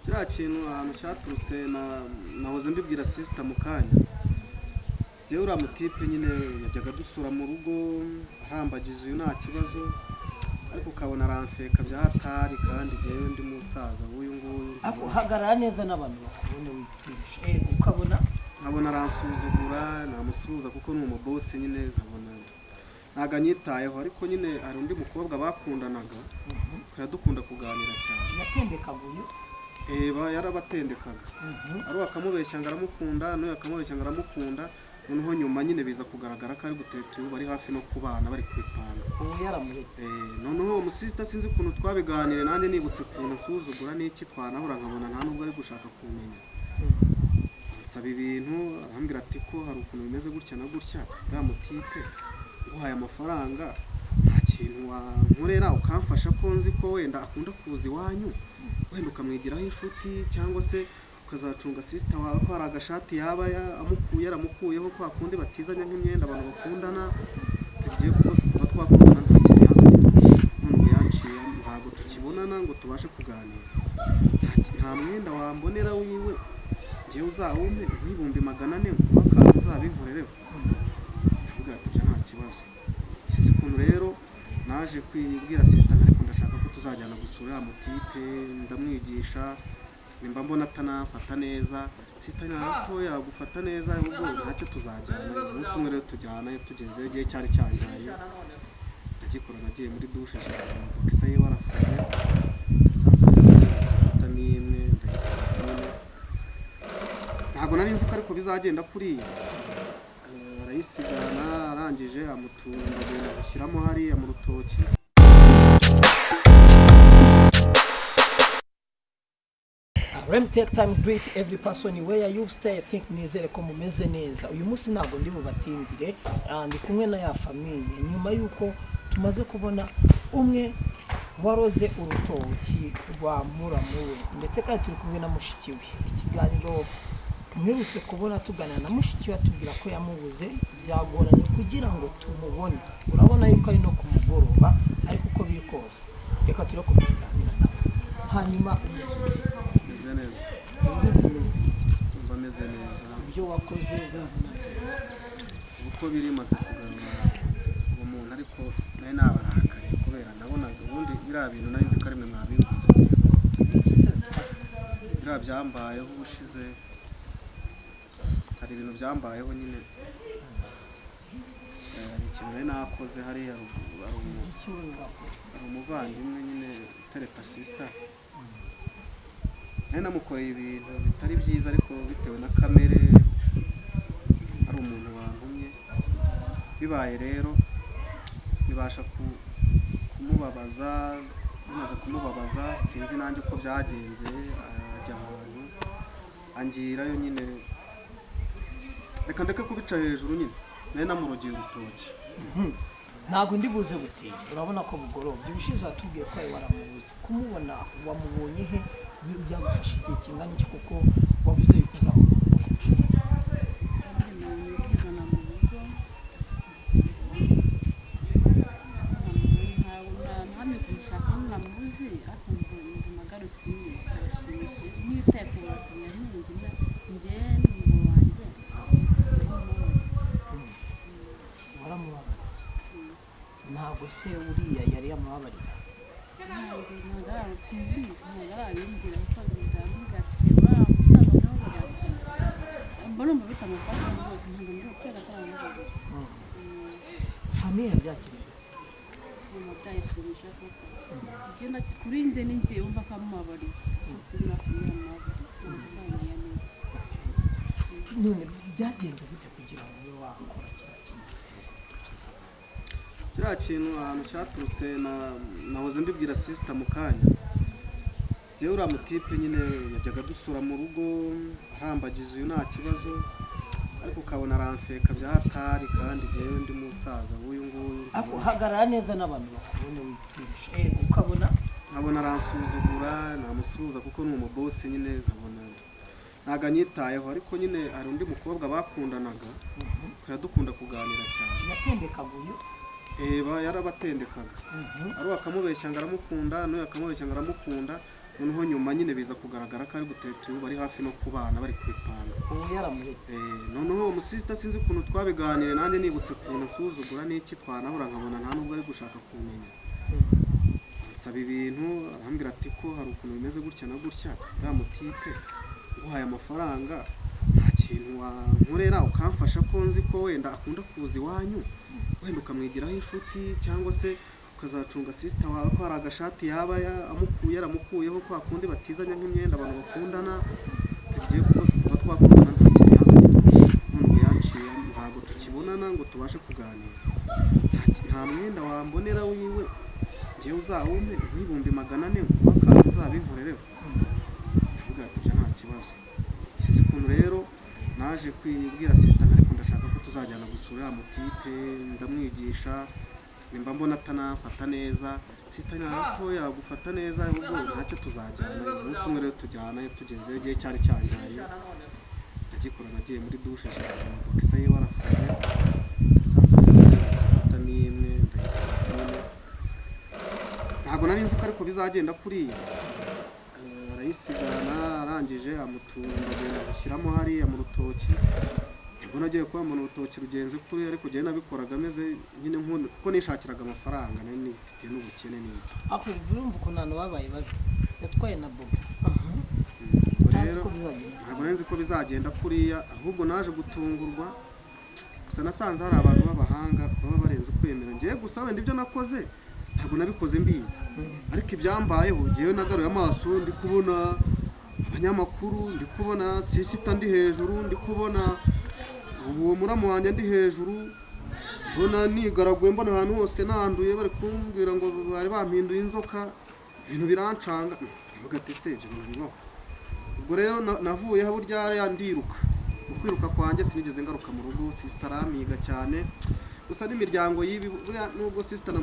kiriya kintu ahantu cyaturutse nahoze mbibwira sister mu kanya. Jewe uriya mutipe nyine yajyaga dusura mu rugo arambagiza uyu nta kibazo, ariko ukabona aramfeka bya hatari kandi jewe ndi musaza w'uyu nguyu. Hagarara neza n'abantu bakubone witwishe ukabona nkabona aransuzugura, namusuhuza kuko ni umubosi nyine, nkabona ntago anyitayeho. Ariko nyine hari undi mukobwa bakundanaga dukunda kuganira cyane. yatendekaga uyu yarabatendekaga. ari akamubeshya ngo aramukunda, n'uyu akamubeshya ngo aramukunda, noneho nyuma nyine biza kugaragara ko ari guteta uyu bari hafi no kubana bari kwipanga. ubu yaramuretse. Noneho uwo musista sinzi ukuntu twabiganire, nanjye nibutse ukuntu asuzugura n'iki, twanahura nkabona nta nubwo ari gushaka kumenya. Ansaba ibintu arambwira ati ko hari ukuntu bimeze gutya na gutya, uriya mutipe nguhaye amafaranga nta kintu wankorera ukamfasha ko nzi ko wenda akunda kuza iwanyu, wenda ukamwigiraho inshuti, cyangwa se ukazacunga sister wawe ko hari agashati yaba yaramukuyeho ko akundi batizanya nk'imyenda abantu bakundana. Tugiye kuba twakundana nta kintu yazanye, none ubu yanciye ntabwo tukibonana ngo tubashe kuganira. Nta mwenda wambonera wiwe njyewe uzawumpe nk'ibihumbi 400 nkubaka uzabinkorereho. Ndavuga ati ibyo nta kibazo. Sinzi ukuntu rero naje kwibwira sister ariko ndashaka ko tuzajyana gusura ya mutipe ndamwigisha, nimba mbona atanafata neza. Sister ntato yagufata neza, ahubwo ntacyo tuzajyana. Umunsi umwe rero tujyana, tugeze igihe cyari cyanjaye ndagikora, nagiye muri douche shaka boxa ye warafuze n'imwe ntabwo nari nzi ko ariko bizagenda kuriya. Arayisigana arangije amutunga agenda gushyiramo hariya mu rutoki. Let me take time to greet every person where you stay. I think nizere ko mumeze neza. Uyu munsi ntabwo ndi bubatindire, ndi kumwe na ya famille nyuma yuko tumaze kubona umwe waroze urutoki rwa muramuwe, ndetse kandi turi kumwe na mushiki we. Ikiganiro muherutse kubona tuganira na mushiki we atubwira ko yamubuze, byagoranye kugira ngo tumubone. Urabona yuko ari no kumugoroba, ariko uko biri kose reka turi kubiganira hanyuma meze neza. Meze neza ibyo wakoze uko biri maze kugarura umuntu, ariko naye nabarakariye kubera nabonaga ubundi biriya bintu nari nzi ko ari mwe mwabivuze. Biriya byambayeho ubushize, hari ibintu byambayeho nyine. Ikintu nari nakoze hariya ari umuvandimwe nyine tereta sister, nari namukoreye ibintu bitari byiza, ariko bitewe na kamere ari umuntu wantumye. Bibaye rero bibasha kumubabaza, bimaze kumubabaza sinzi nanjye uko byagenze, ajya ahantu angirayo nyine, reka ndeke kubica hejuru nyine, nari namurogeye urutoki. ntabwo ndi buze gutira. Urabona ko bugorobye. Ubushize watubwiye ko ari waramubuze, kumubona wamubonye he? Byagufasha igihe kingana iki kuko wavuze yuko uzakomeza ntabwo se uriya yari yamubabarira. Famiye yabyakiriye kuri njye n'ingiye wumva ko amubabariye. none byagenze gute kugira ngo ube wakora kiriya kintu ahantu cyaturutse nahoze mbibwira sister mu kanya. Jewe uriya mutipe nyine yajyaga dusura mu rugo arambagiza uyu nta kibazo, ariko ukabona aramfeka bya hatari kandi jewe ndi musaza w'uyu nguyu. Hagarara neza n'abantu bakubone witwishe ukabona nkabona aransuzugura, namusuhuza kuko ni umubosi nyine, nkabona ntago anyitayeho. Ariko nyine hari undi mukobwa bakundanaga dukunda kuganira cyane. yatendekaga uyu yarabatendekaga. ari akamubeshya ngo aramukunda, n'uyu akamubeshya ngo aramukunda, noneho nyuma nyine biza kugaragara ko ari guteta uyu bari hafi no kubana bari kwipanga. ubu yaramuretse. Noneho uwo musista sinzi ukuntu twabiganire nanjye nibutse ukuntu asuzugura n'iki twanahura nkabona nta nubwo ari gushaka kumenya. Ansaba ibintu arambwira ati ko hari ukuntu bimeze gutya na gutya uriya mutipe uhaye amafaranga nta kintu wankorera ukamfasha ko nzi ko wenda akunda kuza iwanyu wenda ukamwigiraho inshuti cyangwa se ukazacunga sister wawe ko hari agashati yaba yaramukuyeho kwa kundi batizanya nk'imyenda abantu bakundana tugiye kuba twakundana nta kintu yazanye none yanciye ntabwo tukibonana ngo tubashe kuganira nta mwenda wambonera wiwe ngewe uzawume nk'ibihumbi 400 nk'akantu uzabinkorereho ndavuga ati ibyo nta kibazo. Sinzi ukuntu rero naje kwibwira sister ariko ndashaka ko tuzajyana gusura ya mutipe ndamwigisha nimba mbona atanafata neza sister ntato yagufata neza ahubwo ntacyo tuzajyana umunsi umwe rero tujyana tugeze igihe cyari cyanjaye ndagikora nagiye muri douche shaka boxe ye warafuze tamine ntabwo nari nzi ko ariko bizagenda kuriya arayisigana arangije amutunga agenda gushyiramo hariya mu rutoki nibwo nagiye kuba mu rutoki rugenze kuri ariko gihe nabikoraga ameze nyine nk'undi kuko nishakiraga amafaranga nari nifite n'ubukene n'iki ako urumva ukuntu abantu babaye babi yatwaye na box rero ntabwo nari nzi ko bizagenda kuriya ahubwo naje gutungurwa gusa nasanze hari abantu b'abahanga baba barenze ukwemera ngiye gusa wenda ibyo nakoze ntabwo nabikoze mbizi ariko ibyambayeho ngiye nagaruye amaso ndi kubona abanyamakuru ndi kubona sisita ndi hejuru ndi kubona uwo muramu wanjye ndi hejuru mbona nigaraguye mbona ahantu hose nanduye bari kumbwira ngo bari bampinduye inzoka ibintu birancanga ndavuga ati se ibyo bintu bibaho. Ubwo rero navuyeho burya ndiruka ukwiruka kwanjye sinigeze ngaruka mu rugo sister aramiga cyane gusa n'imiryango y'ibi nubwo sister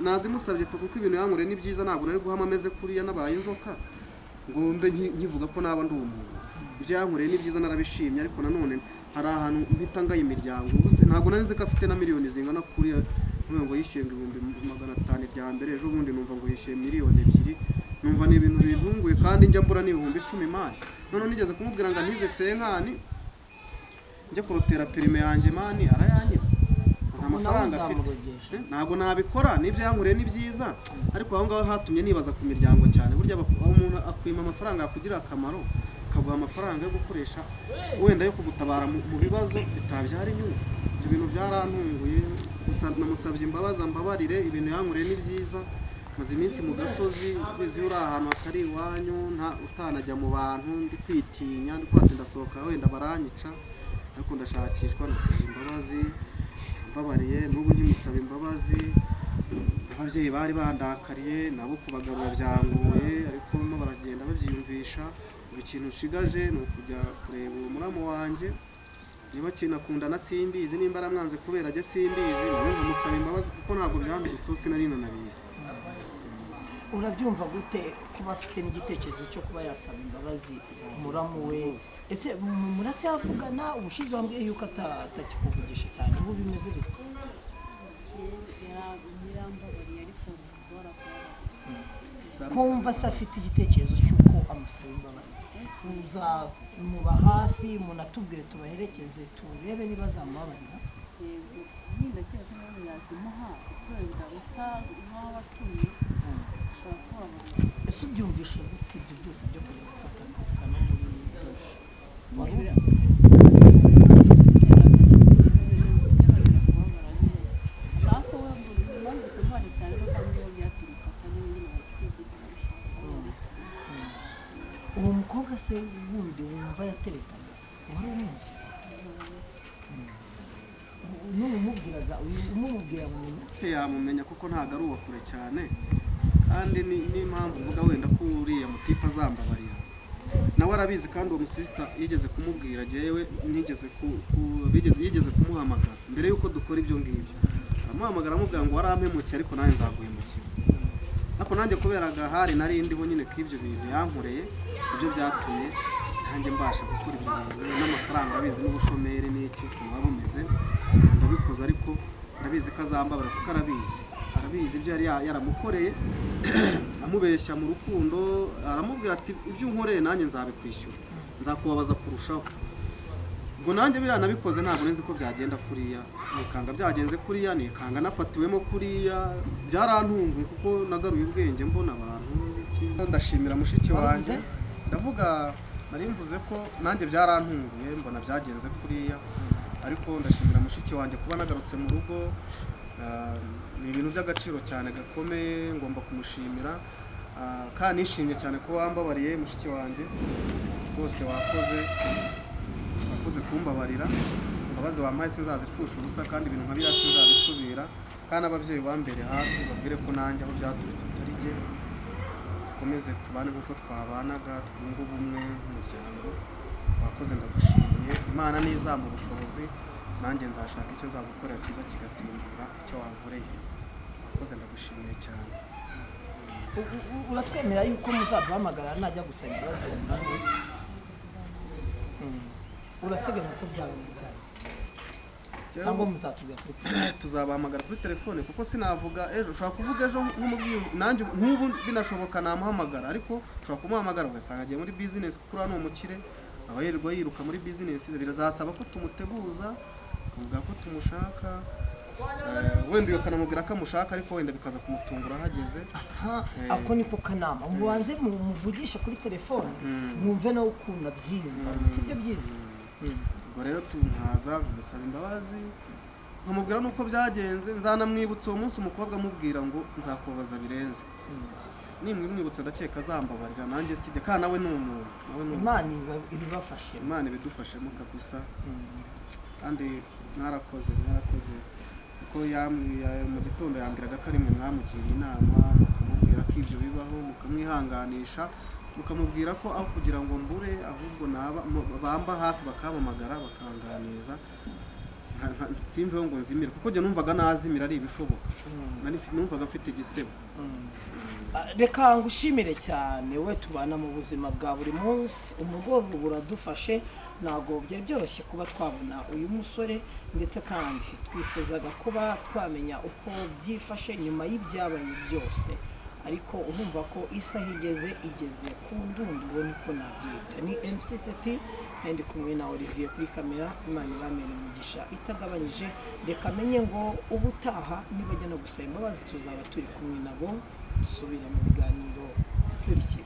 nazimusabye kuko ibintu yankoreye ni byiza ntabwo nari guhama ameze kuriya nabaye inzoka ngo mbe nkivuga ko naba ndi umuntu ibyo yankoreye ni byiza narabishimye ariko nanone hari ahantu mpita ngaye imiryango gusa ntabwo nari nzi ko afite na miliyoni zingana kuriya ngo yishyuye ibihumbi 500 rya mbere ejo bundi numva ngo yishyuye miliyoni 2 numva ni ibintu bintunguye kandi njya mbura n'ibihumbi 10 mani none nigeze kumubwira ngo ntize senkani njye kurotera perime yanjye mani arayanyira amafaranga afite ntabwo nabikora n'ibyo yankoreye ni byiza ariko aho ngaho hatumye nibaza ku miryango cyane burya umuntu akwima amafaranga yakugira akamaro akaguha amafaranga yo gukoresha wenda yo kugutabara mu bibazo bitabyara inyungu ibyo bintu byarantunguye gusa namusabye imbabazi mbabarire ibintu yankoreye ni byiza maze iminsi mu gasozi bizi uri ahantu hatari iwanyu utanajya mu bantu ndi kwitinya ndi kwati ndasohoka wenda baranyica ariko ndashakishwa nasabye imbabazi mbabariye n'ubu nkimusaba imbabazi ababyeyi bari bandakariye nabo kubagarura byangoye ariko no baragenda babyiyumvisha ikintu nshigaje ni ukujya kureba umuramu wanjye niba kinakundana simbizi nimba aramwanze kubera ajya simbizi nawe nkamusaba imbabazi kuko ntabwo byambitse hose nari nanabizi. Urabyumva gute kuba afite n'igitekerezo cyo kuba yasaba imbabazi umuramu we ese muracyavugana ubushize wambwiye yuko atakikuvugisha cyane ubu bimeze bite kumva se afite igitekerezo cy'uko amusaba imbabazi uza muba hafi munatubwire tubaherekeze turebe niba zamubabarira ndakeka ko nawe yazimuha kubera gusa nk'aho watumye ese ubyumvishe gute ibyo byose byo kujya gufata gusa no muri dushe uwo mukobwa se wundi wumva yateretaga wari umuzi umubwira yamumenya kuko ntabwo ari uwa kure cyane kandi n'impamvu uvuga wenda ko uriya mutipe azambabarira nawe arabizi kandi uwo musista yigeze kumubwira jewe yigeze kumuhamagara mbere yuko dukora ibyo ngibyo aramuhamagara amubwira ngo warampemukiye ariko nawe nzaguhemukira ariko nanjye kubera gahari nari ndiho nyine k'ibyo bintu yankoreye ibyo byatumye nanjye mbasha gukora ibyo bintu n'amafaranga abizi n'ubushomeri n'iki kuba bumeze ndabikoze ariko arabizi ko azambabara kuko arabizi ibyo yari yaramukoreye amubeshya mu rukundo, aramubwira ati ibyo unkoreye nanjye nzabikwishyura, nzakubabaza kurushaho. ubwo nanjye biriya nabikoze ntabwo nzi ko byagenda kuriya, nikanga byagenze kuriya, nikanga nafatiwemo kuriya, byarantunguye kuko nagaruye ubwenge mbona abantu. Ndashimira mushiki wanjye, ndavuga nari mvuze ko nanjye byarantunguye mbona byagenze kuriya, ariko ndashimira mushiki wanjye kuba nagarutse mu rugo. Ni ibintu by'agaciro cyane gakomeye, ngomba kumushimira, kandi nishimye cyane ko wambabariye mushiki wanjye, rwose wakoze kumbabarira. Imbabazi wampaye sinzazipfusha ubusa, kandi ibintu nka biriya sinzabisubira, kandi ababyeyi bambere hafi babwire ko nanjye aho byaturutse atari jye, dukomeze tubane nk'uko twabanaga, twunge ubumwe nk'umuryango. Wakoze, ndagushimiye. Imana nizampa ubushobozi, nanjye nzashaka icyo nzagukorera cyiza kigasimbura icyo wankoreye. Wakoze, ndagushimiye cyane. Uratwemera yuko muzaduhamagara najya gusaba ibibazo runaka? Urateganya ko byaboneka cyangwa muzatubwira kuri telefone? Tuzabahamagara kuri telefone kuko sinavuga ejo, ushobora kuvuga ejo nk'umubyeyi nanjye nk'ubu binashoboka namuhamagara, ariko ushobora kumuhamagara ugasanga agiye muri business kuko uriya ni umukire, aba yirirwa yiruka muri business. Birazasaba ko tumuteguza, tukavuga ko tumushaka, wenda iyo kanamubwira ko amushaka, ariko wenda bikaza kumutungura ahageze. Ako niko kanama mubanze muvugisha kuri telefone, mwumve nawe ukuntu abyiyumva, sibyo byiza? Ubwo rero tunkaza nkamusaba imbabazi, nkamubwira nuko byagenze, nzanamwibutsa uwo munsi umukobwa amubwira ngo nzakubabaza birenze. Nimwibutsa ndakeka azambabarira, nanjye sijya, kandi nawe ni umuntu. Imana ibibafashe, Imana ibidufashemo kabisa. Kandi mwarakoze kuko mu gitondo yambwiraga ko ari mwe mwamugiriye inama, mukamubwira ko ibyo bibaho, mukamwihanganisha, mukamubwira ko aho kugira ngo mbure ahubwo bamba hafi bakampamagara bakanganiza, simveho ngo nzimire, kuko njye numvaga nazimira ari ibishoboka, numvaga mfite igisebo. Reka ngushimire cyane, we tubana mu buzima bwa buri munsi, umugongo buradufashe, ntabwo byari byoroshye kuba twabona uyu musore, ndetse kandi twifuzaga kuba twamenya uko byifashe nyuma y'ibyabaye byose, ariko urumva ko isaha igeze ku ndunduro, niko nabyita. Ni MC Seti ndi kumwe na Olivier kuri kamera. Imana ibamere umugisha itagabanyije. Reka menye ngo ubutaha nibajya no gusaba imbabazi tuzaba turi kumwe nabo, dusubire mu biganiro bikurikira.